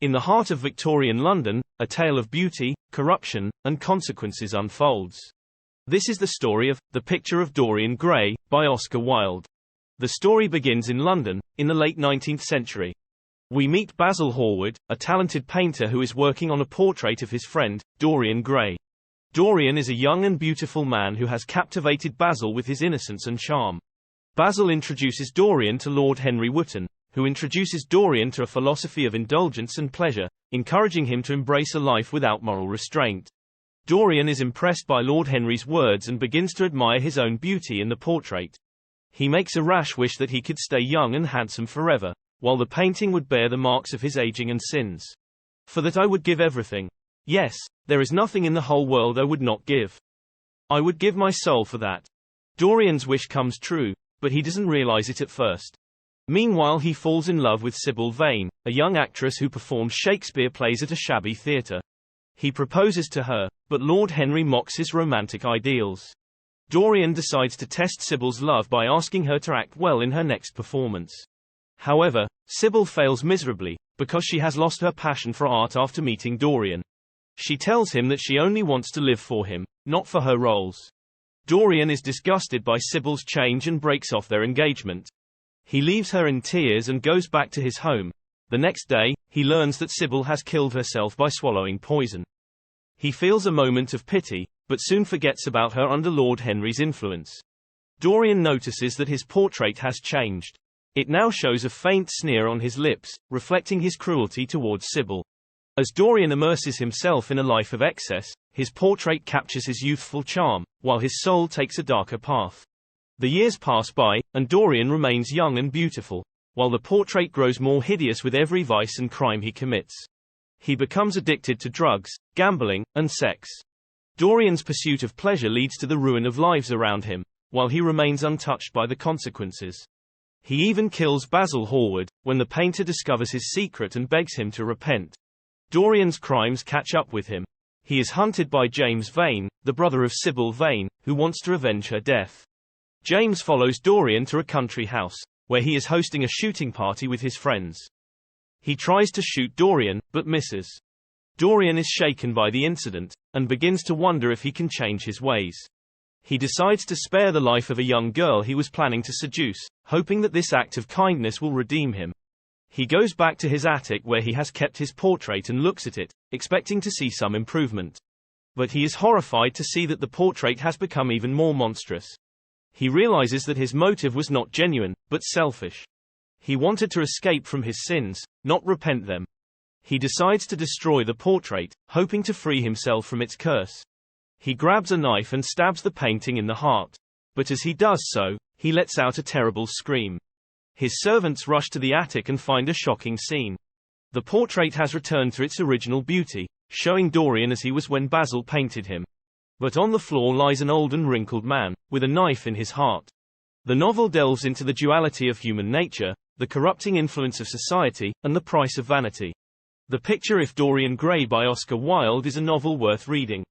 In the heart of Victorian London, a tale of beauty, corruption, and consequences unfolds. This is the story of The Picture of Dorian Gray, by Oscar Wilde. The story begins in London, in the late 19th century. We meet Basil Hallward, a talented painter who is working on a portrait of his friend, Dorian Gray. Dorian is a young and beautiful man who has captivated Basil with his innocence and charm. Basil introduces Dorian to Lord Henry Wotton, who introduces Dorian to a philosophy of indulgence and pleasure, encouraging him to embrace a life without moral restraint. Dorian is impressed by Lord Henry's words and begins to admire his own beauty in the portrait. He makes a rash wish that he could stay young and handsome forever, while the painting would bear the marks of his aging and sins. For that I would give everything. Yes, there is nothing in the whole world I would not give. I would give my soul for that. Dorian's wish comes true, but he doesn't realize it at first. Meanwhile, he falls in love with Sybil Vane, a young actress who performs Shakespeare plays at a shabby theatre. He proposes to her, but Lord Henry mocks his romantic ideals. Dorian decides to test Sybil's love by asking her to act well in her next performance. However, Sybil fails miserably, because she has lost her passion for art after meeting Dorian. She tells him that she only wants to live for him, not for her roles. Dorian is disgusted by Sybil's change and breaks off their engagement. He leaves her in tears and goes back to his home. The next day, he learns that Sybil has killed herself by swallowing poison. He feels a moment of pity, but soon forgets about her under Lord Henry's influence. Dorian notices that his portrait has changed. It now shows a faint sneer on his lips, reflecting his cruelty towards Sybil. As Dorian immerses himself in a life of excess, his portrait captures his youthful charm, while his soul takes a darker path. The years pass by, and Dorian remains young and beautiful, while the portrait grows more hideous with every vice and crime he commits. He becomes addicted to drugs, gambling, and sex. Dorian's pursuit of pleasure leads to the ruin of lives around him, while he remains untouched by the consequences. He even kills Basil Hallward, when the painter discovers his secret and begs him to repent. Dorian's crimes catch up with him. He is hunted by James Vane, the brother of Sybil Vane, who wants to avenge her death. James follows Dorian to a country house, where he is hosting a shooting party with his friends. He tries to shoot Dorian, but misses. Dorian is shaken by the incident, and begins to wonder if he can change his ways. He decides to spare the life of a young girl he was planning to seduce, hoping that this act of kindness will redeem him. He goes back to his attic where he has kept his portrait and looks at it, expecting to see some improvement. But he is horrified to see that the portrait has become even more monstrous. He realizes that his motive was not genuine, but selfish. He wanted to escape from his sins, not repent them. He decides to destroy the portrait, hoping to free himself from its curse. He grabs a knife and stabs the painting in the heart. But as he does so, he lets out a terrible scream. His servants rush to the attic and find a shocking scene. The portrait has returned to its original beauty, showing Dorian as he was when Basil painted him. But on the floor lies an old and wrinkled man, with a knife in his heart. The novel delves into the duality of human nature, the corrupting influence of society, and the price of vanity. The Picture of Dorian Gray by Oscar Wilde is a novel worth reading.